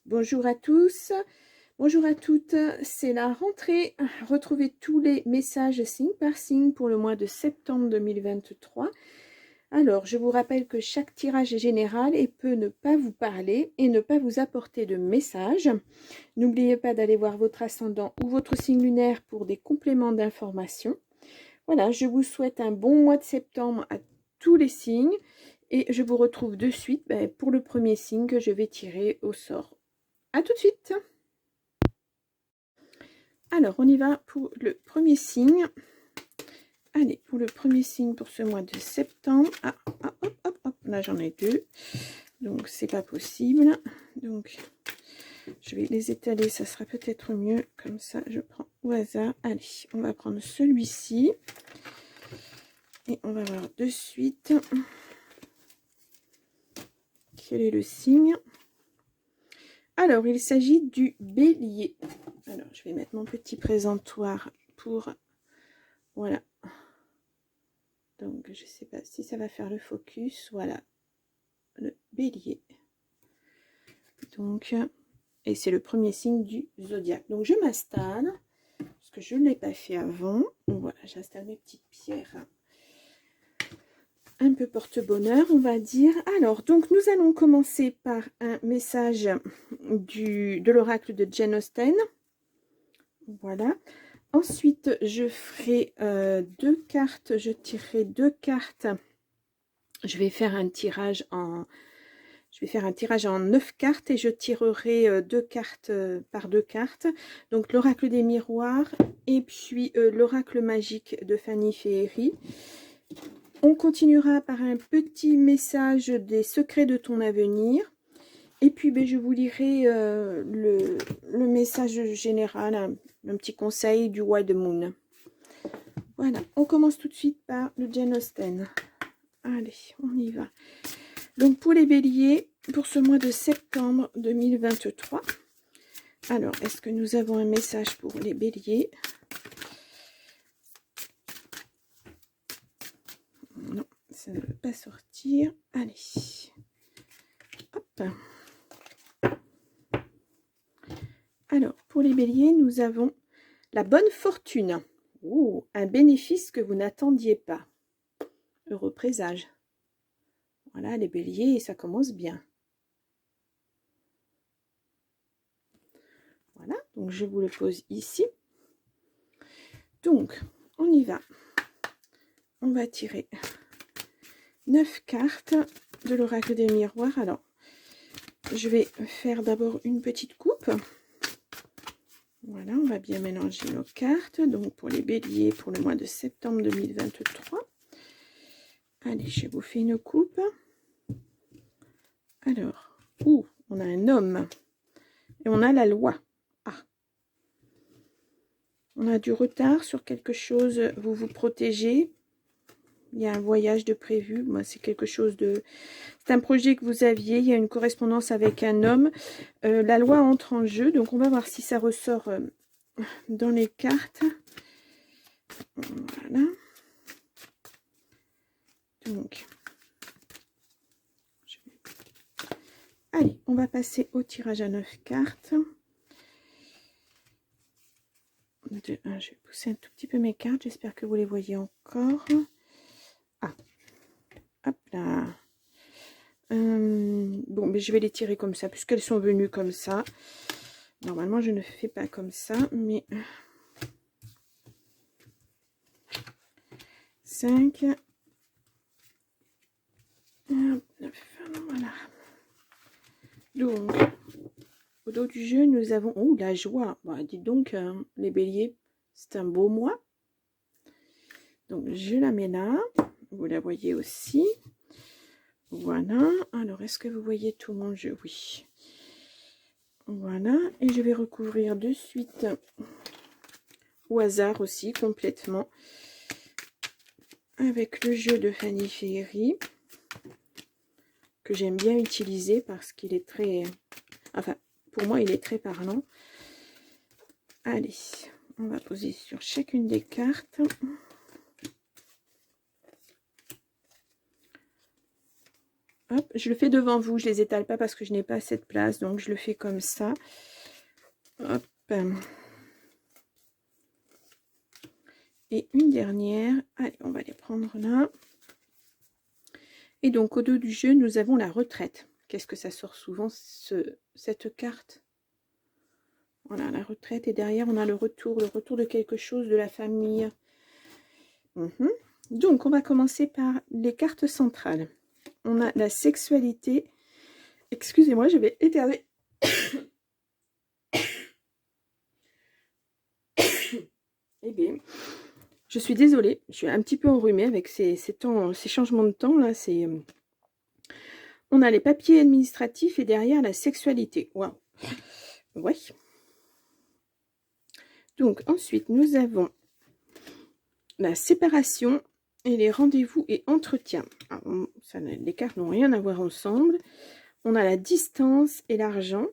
Bonjour à tous, bonjour à toutes, c'est la rentrée. Retrouvez tous les messages signe par signe pour le mois de septembre 2023. Alors, je vous rappelle que chaque tirage est général et peut ne pas vous parler et ne pas vous apporter de message. N'oubliez pas d'aller voir votre ascendant ou votre signe lunaire pour des compléments d'information. Voilà, je vous souhaite un bon mois de septembre à tous les signes et je vous retrouve de suite pour le premier signe que je vais tirer au sort. À tout de suite. Alors, on y va pour le premier signe. Allez, pour le premier signe pour ce mois de septembre. Hop, là j'en ai deux. Donc, c'est pas possible. Donc, je vais les étaler, ça sera peut-être mieux. Comme ça, je prends au hasard. Allez, on va prendre celui-ci. Et on va voir de suite quel est le signe. Alors, il s'agit du bélier. Alors, je vais mettre mon petit présentoir pour... Voilà. Donc, je ne sais pas si ça va faire le focus. Voilà, le bélier. Donc, et c'est le premier signe du zodiaque. Donc, je m'installe, parce que je ne l'ai pas fait avant. Donc, voilà, j'installe mes petites pierres. Un peu porte-bonheur, on va dire. Alors, donc, nous allons commencer par un message de l'oracle de Jane Austen. Voilà. Ensuite, je ferai deux cartes. Je tirerai deux cartes. Je vais faire un tirage en 9 cartes et je tirerai deux cartes par deux cartes. Donc, l'oracle des miroirs et puis l'oracle magique de Fanny Féerie. On continuera par un petit message des secrets de ton avenir. Et puis, je vous lirai le message général, un petit conseil du Wild Moon. Voilà, on commence tout de suite par le Jane Austen. Allez, on y va. Donc, pour les béliers, pour ce mois de septembre 2023. Alors, est-ce que nous avons un message pour les béliers? Non, ça ne veut pas sortir. Allez. Hop. Alors, pour les béliers, nous avons la bonne fortune. Ouh, un bénéfice que vous n'attendiez pas. Heureux présage. Voilà, les béliers, ça commence bien. Voilà, donc je vous le pose ici. Donc, on y va. On va tirer 9 cartes de l'oracle des miroirs. Alors, je vais faire d'abord une petite coupe. Voilà, on va bien mélanger nos cartes. Donc, pour les béliers, pour le mois de septembre 2023. Allez, je vous fais une coupe. Alors, on a un homme. Et on a la loi. Ah. On a du retard sur quelque chose. Vous vous protégez. Il y a un voyage de prévu. Moi, c'est quelque chose de... C'est un projet que vous aviez. Il y a une correspondance avec un homme. La loi entre en jeu. Donc, on va voir si ça ressort dans les cartes. Voilà. Donc, allez, on va passer au tirage à 9 cartes. Je vais pousser un tout petit peu mes cartes. J'espère que vous les voyez encore. Ah, hop là. Bon, mais je vais les tirer comme ça, puisqu'elles sont venues comme ça. Normalement, je ne fais pas comme ça, mais... 5. 9. Voilà. Donc, au dos du jeu, nous avons... Oh, la joie. Bah, dites donc, les béliers, c'est un beau mois. Donc, je la mets là. Vous la voyez aussi. Voilà. Alors, est-ce que vous voyez tout mon jeu? Oui. Voilà. Et je vais recouvrir de suite au hasard aussi, complètement, avec le jeu de Fanny Féerie, que j'aime bien utiliser parce qu'il est très... Enfin, pour moi, il est très parlant. Allez, on va poser sur chacune des cartes. Hop, je le fais devant vous, je les étale pas parce que je n'ai pas assez de place, donc je le fais comme ça. Hop. Et une dernière, allez, on va les prendre là. Et donc au dos du jeu, nous avons la retraite. Qu'est-ce que ça sort souvent, cette carte? Voilà, la retraite, et derrière on a le retour de quelque chose, de la famille. Donc on va commencer par les cartes centrales. On a la sexualité. Excusez-moi, je vais éternuer. Eh bien, je suis désolée, je suis un petit peu enrhumée avec ces changements de temps là. On a les papiers administratifs et derrière la sexualité. Waouh. Ouais. Donc ensuite nous avons la séparation et les rendez-vous et entretiens. Alors, les cartes n'ont rien à voir ensemble. On a la distance et l'argent.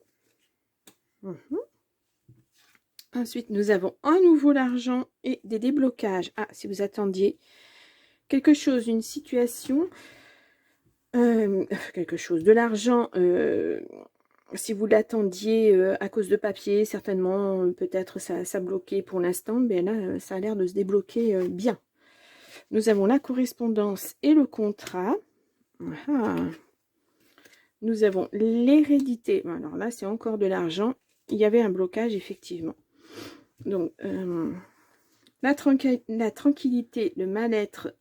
Ensuite, nous avons à nouveau l'argent et des déblocages. Ah, si vous attendiez quelque chose, une situation, quelque chose, de l'argent, si vous l'attendiez à cause de papier, certainement, peut-être ça bloquait pour l'instant, mais là, ça a l'air de se débloquer bien. Nous avons la correspondance et le contrat. Ah. Nous avons l'hérédité. Alors là, c'est encore de l'argent. Il y avait un blocage, effectivement. Donc, la tranquillité, le mal-être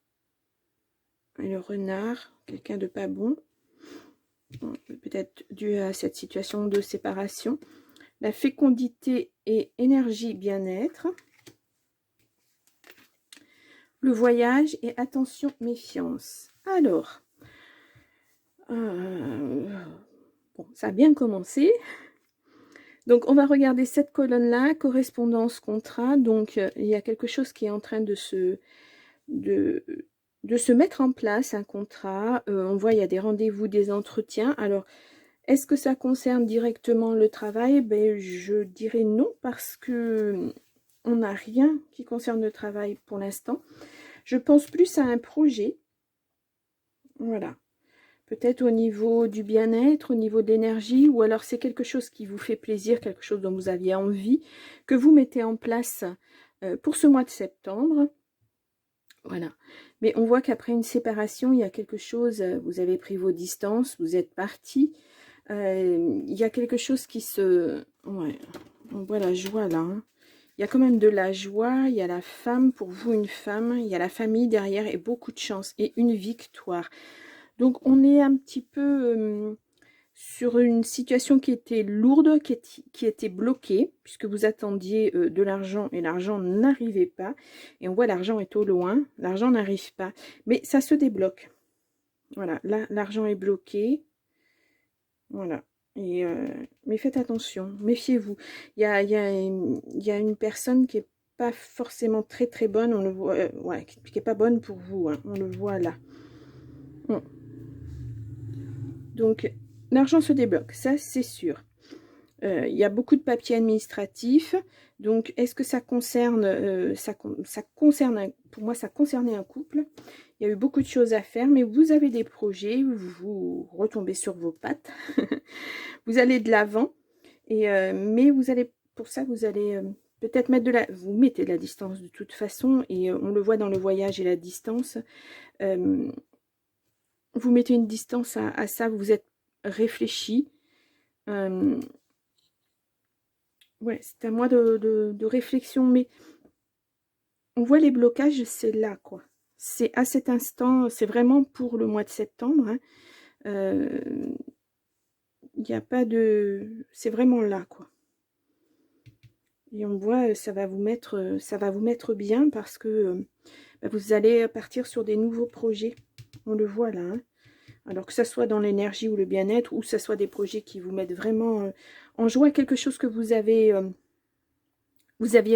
et le renard, quelqu'un de pas bon. Peut-être dû à cette situation de séparation. La fécondité et énergie, bien-être. Le voyage et attention, méfiance. Alors, bon, ça a bien commencé. Donc, on va regarder cette colonne-là, correspondance, contrat. Donc, il y a quelque chose qui est en train de se mettre en place, un contrat. On voit, il y a des rendez-vous, des entretiens. Alors, est-ce que ça concerne directement le travail? Ben, je dirais non, parce que on n'a rien qui concerne le travail pour l'instant. Je pense plus à un projet. Voilà. Peut-être au niveau du bien-être, au niveau de l'énergie, ou alors c'est quelque chose qui vous fait plaisir, quelque chose dont vous aviez envie, que vous mettez en place pour ce mois de septembre. Voilà. Mais on voit qu'après une séparation, il y a quelque chose, vous avez pris vos distances, vous êtes partis. Il y a quelque chose qui se... Ouais, on voit la joie là. Hein. Il y a quand même de la joie, il y a la femme, pour vous une femme, il y a la famille derrière et beaucoup de chance et une victoire. Donc, on est un petit peu sur une situation qui était lourde, qui était bloquée, puisque vous attendiez de l'argent et l'argent n'arrivait pas. Et on voit l'argent est au loin, l'argent n'arrive pas. Mais ça se débloque. Voilà, là, l'argent est bloqué. Voilà. Et, mais faites attention, méfiez-vous. Il y a une personne qui n'est pas forcément très très bonne, on le voit, ouais, qui n'est pas bonne pour vous, hein, on le voit là. Bon. Donc, l'argent se débloque, ça c'est sûr. Il y a beaucoup de papiers administratifs. Donc, est-ce que ça concerne, ça concerne, pour moi, ça concernait un couple. Il y a eu beaucoup de choses à faire, mais vous avez des projets, vous retombez sur vos pattes. Vous allez de l'avant. Mais vous allez, pour ça, vous allez peut-être mettre vous mettez de la distance de toute façon. Et on le voit dans le voyage et la distance. Vous mettez une distance à ça, vous êtes réfléchi. Ouais, c'est à moi de réflexion, mais on voit les blocages, c'est là, quoi. C'est à cet instant, c'est vraiment pour le mois de septembre. Hein. Il n'y a pas de... C'est vraiment là, quoi. Et on voit, ça va vous mettre bien parce que vous allez partir sur des nouveaux projets. On le voit là, hein. Alors que ça soit dans l'énergie ou le bien-être, ou que ça soit des projets qui vous mettent vraiment en joie, quelque chose que vous aviez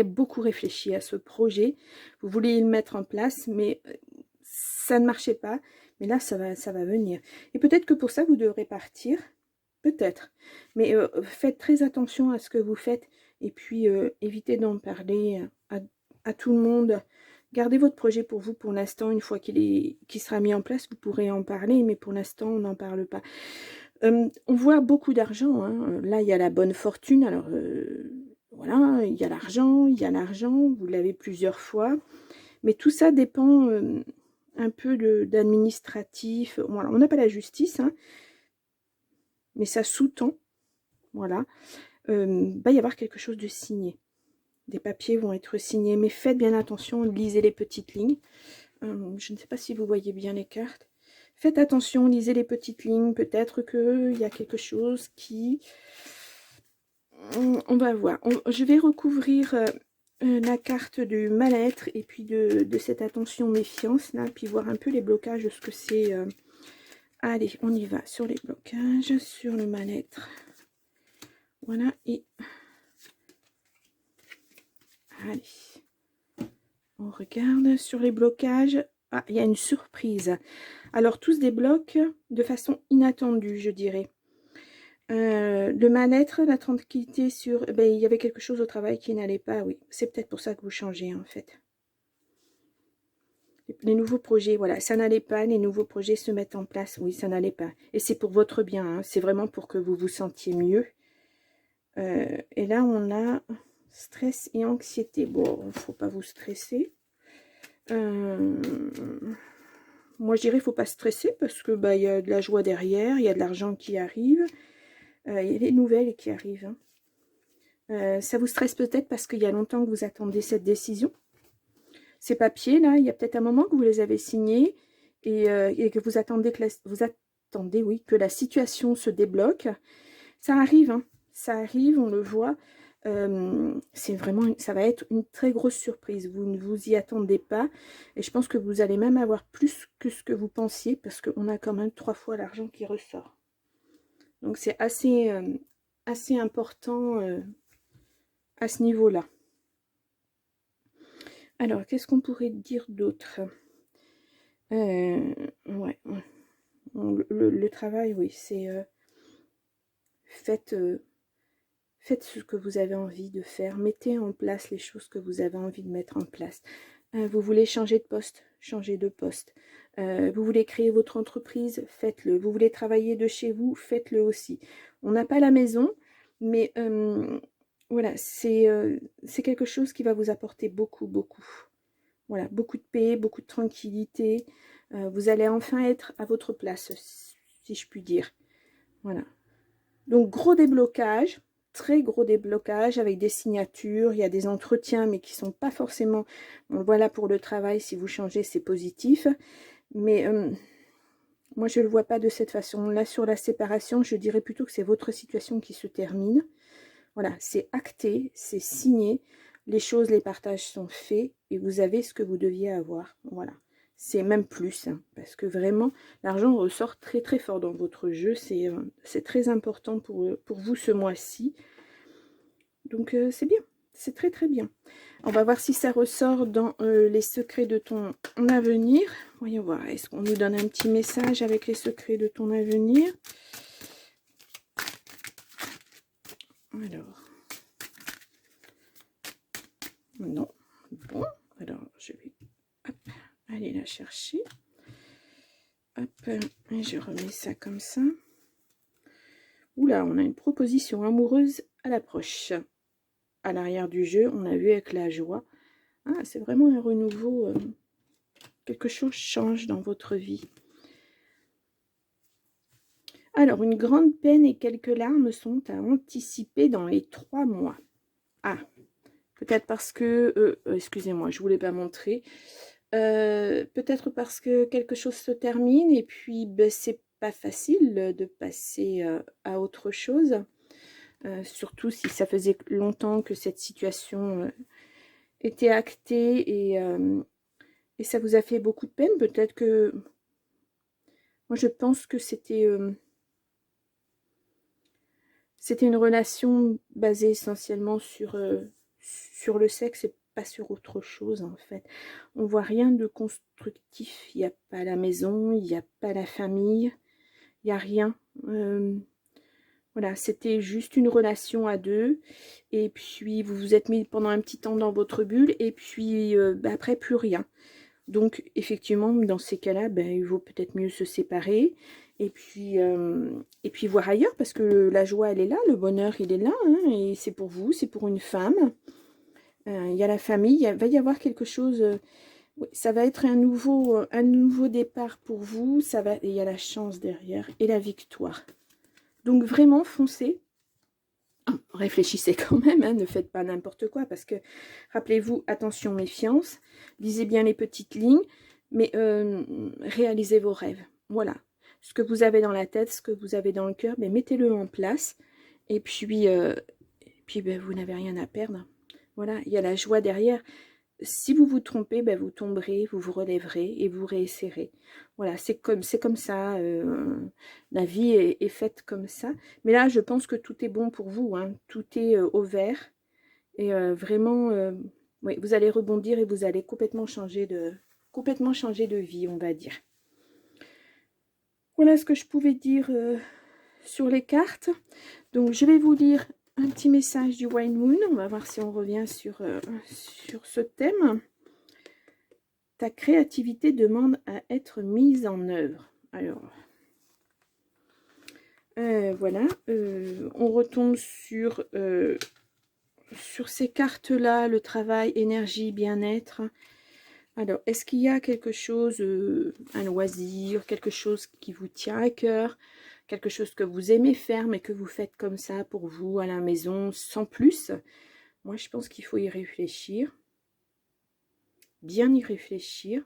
beaucoup réfléchi à ce projet, vous vouliez le mettre en place, mais ça ne marchait pas. Mais là, ça va venir. Et peut-être que pour ça, vous devrez partir, peut-être. Mais faites très attention à ce que vous faites, et puis évitez d'en parler à tout le monde, Gardez votre projet pour vous pour l'instant. Une fois qu'il sera mis en place, vous pourrez en parler, mais pour l'instant, on n'en parle pas. On voit beaucoup d'argent. Hein. Là, il y a la bonne fortune. Alors, voilà, il y a l'argent, vous l'avez plusieurs fois. Mais tout ça dépend un peu d'administratif. Voilà, on n'a pas la justice, hein, mais ça sous-tend. Voilà. Va y avoir quelque chose de signé. Des papiers vont être signés, mais faites bien attention, lisez les petites lignes. Je ne sais pas si vous voyez bien les cartes. Faites attention, lisez les petites lignes. Peut-être qu'il y a quelque chose qui... On va voir. Je vais recouvrir la carte du mal-être et puis de cette attention méfiance, là, puis voir un peu les blocages, ce que c'est. Allez, on y va sur les blocages, sur le mal-être. Voilà, et... Allez. On regarde sur les blocages. Ah, il y a une surprise. Alors, tout se débloque de façon inattendue, je dirais. Le mal-être, la tranquillité sur... Ben, il y avait quelque chose au travail qui n'allait pas, oui. C'est peut-être pour ça que vous changez, en fait. Les nouveaux projets, voilà, ça n'allait pas. Les nouveaux projets se mettent en place, oui, ça n'allait pas. Et c'est pour votre bien, hein. C'est vraiment pour que vous vous sentiez mieux. Et là, on a stress et anxiété. Bon, il ne faut pas vous stresser. Moi, je dirais, il ne faut pas stresser parce que bah, y a de la joie derrière, il y a de l'argent qui arrive, il y a des nouvelles qui arrivent. Hein. Ça vous stresse peut-être parce qu'il y a longtemps que vous attendez cette décision. Ces papiers-là, il y a peut-être un moment que vous les avez signés et que vous attendez que la situation se débloque. Ça arrive, hein. Ça arrive, on le voit. C'est vraiment, ça va être une très grosse surprise. Vous ne vous y attendez pas. Et je pense que vous allez même avoir plus que ce que vous pensiez parce qu'on a quand même 3 fois l'argent qui ressort. Donc c'est assez important à ce niveau-là. Alors, qu'est-ce qu'on pourrait dire d'autre? Ouais. Le travail, oui, c'est... faites ce que vous avez envie de faire. Mettez en place les choses que vous avez envie de mettre en place. Vous voulez changer de poste, changez de poste. Vous voulez créer votre entreprise, faites-le. Vous voulez travailler de chez vous, faites-le aussi. On n'a pas la maison, mais voilà, c'est quelque chose qui va vous apporter beaucoup, beaucoup. Voilà, beaucoup de paix, beaucoup de tranquillité. Vous allez enfin être à votre place, si je puis dire. Voilà. Donc, gros déblocage, très gros déblocage avec des signatures. Il y a des entretiens, mais qui ne sont pas forcément... Bon, voilà, pour le travail, si vous changez, c'est positif. Mais moi, je ne le vois pas de cette façon. Là, sur la séparation, je dirais plutôt que c'est votre situation qui se termine. Voilà, c'est acté, c'est signé. Les choses, les partages sont faits et vous avez ce que vous deviez avoir. Voilà, c'est même plus, hein, parce que vraiment, l'argent ressort très très fort dans votre jeu. C'est très important pour vous ce mois-ci. Donc, c'est bien, c'est très très bien. On va voir si ça ressort dans les secrets de ton avenir. Voyons voir, est-ce qu'on nous donne un petit message avec les secrets de ton avenir? Alors... Non. Bon, alors je vais hop, aller la chercher. Hop, et je remets ça comme ça. Oula, on a une proposition amoureuse à l'approche. À l'arrière du jeu, on a vu avec la joie. Ah, c'est vraiment un renouveau. Quelque chose change dans votre vie. Alors, une grande peine et quelques larmes sont à anticiper dans les 3 mois. Ah, peut-être parce que... excusez-moi, je ne voulais pas montrer. Peut-être parce que quelque chose se termine et puis ben, c'est pas facile de passer à autre chose. Surtout si ça faisait longtemps que cette situation était actée et ça vous a fait beaucoup de peine. Peut-être que... Moi, je pense que c'était une relation basée essentiellement sur le sexe et pas sur autre chose, en fait. On voit rien de constructif. Il n'y a pas la maison, il n'y a pas la famille, il n'y a rien. Voilà, c'était juste une relation à deux. Et puis, vous vous êtes mis pendant un petit temps dans votre bulle. Et puis, après, plus rien. Donc, effectivement, dans ces cas-là, il vaut peut-être mieux se séparer. Et puis voir ailleurs. Parce que la joie, elle est là. Le bonheur, il est là. Hein, et c'est pour vous, c'est pour une femme. Il y a la famille. Il va y avoir quelque chose... oui, ça va être un nouveau départ pour vous. Et il y a la chance derrière. Et la victoire. Donc vraiment, foncez. Réfléchissez quand même, hein, ne faites pas n'importe quoi, parce que, rappelez-vous, attention, méfiance, lisez bien les petites lignes, mais réalisez vos rêves. Voilà, ce que vous avez dans la tête, ce que vous avez dans le cœur, mais mettez-le en place, et puis vous n'avez rien à perdre. Voilà, il y a la joie derrière. Si vous vous trompez, vous tomberez, vous vous relèverez et vous réessaierez. Voilà, c'est comme ça. La vie est faite comme ça. Mais là, je pense que tout est bon pour vous. Hein. Tout est au vert. Et vraiment, oui, vous allez rebondir et vous allez complètement changer de vie, on va dire. Voilà ce que je pouvais dire sur les cartes. Donc, je vais vous lire un petit message du White Moon. On va voir si on revient sur ce thème. Ta créativité demande à être mise en œuvre. Alors, voilà. On retombe sur ces cartes-là, le travail, énergie, bien-être. Alors, est-ce qu'il y a quelque chose, un loisir, quelque chose qui vous tient à cœur, quelque chose que vous aimez faire, mais que vous faites comme ça pour vous, à la maison, sans plus? Moi, je pense qu'il faut y réfléchir. Bien y réfléchir.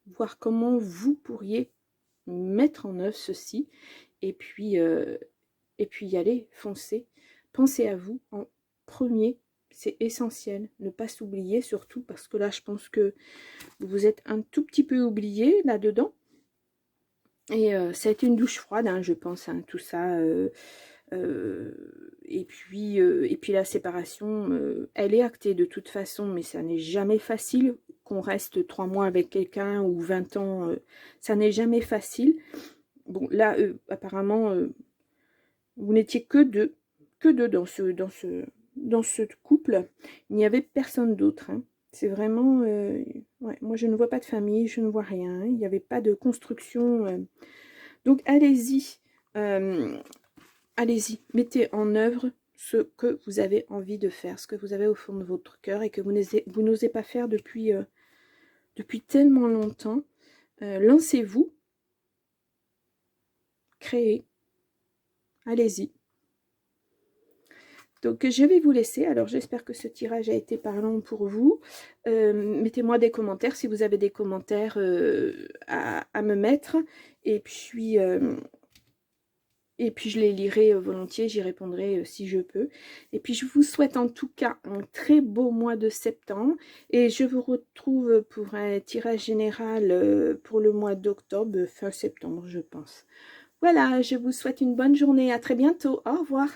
Voir comment vous pourriez mettre en œuvre ceci. Et puis y aller, foncer. Pensez à vous en premier. C'est essentiel. Ne pas s'oublier, surtout parce que là, je pense que vous êtes un tout petit peu oublié là-dedans. Et ça a été une douche froide, hein, je pense, hein, tout ça. Et puis la séparation, elle est actée de toute façon, mais ça n'est jamais facile. Qu'on reste 3 mois avec quelqu'un ou 20 ans, ça n'est jamais facile. Bon, là, apparemment, vous n'étiez que deux dans ce couple. Il n'y avait personne d'autre. Hein. C'est vraiment... ouais, moi, je ne vois pas de famille, je ne vois rien. Il n'y avait pas de construction. Donc, allez-y. Allez-y, mettez en œuvre ce que vous avez envie de faire, ce que vous avez au fond de votre cœur et que vous n'osez pas faire depuis tellement longtemps. Lancez-vous. Créez. Allez-y. Donc, je vais vous laisser. Alors, j'espère que ce tirage a été parlant pour vous. Mettez-moi des commentaires si vous avez des commentaires à me mettre. Et puis, je les lirai volontiers. J'y répondrai si je peux. Et puis, je vous souhaite en tout cas un très beau mois de septembre. Et je vous retrouve pour un tirage général pour le mois d'octobre, fin septembre, je pense. Voilà, je vous souhaite une bonne journée. À très bientôt. Au revoir.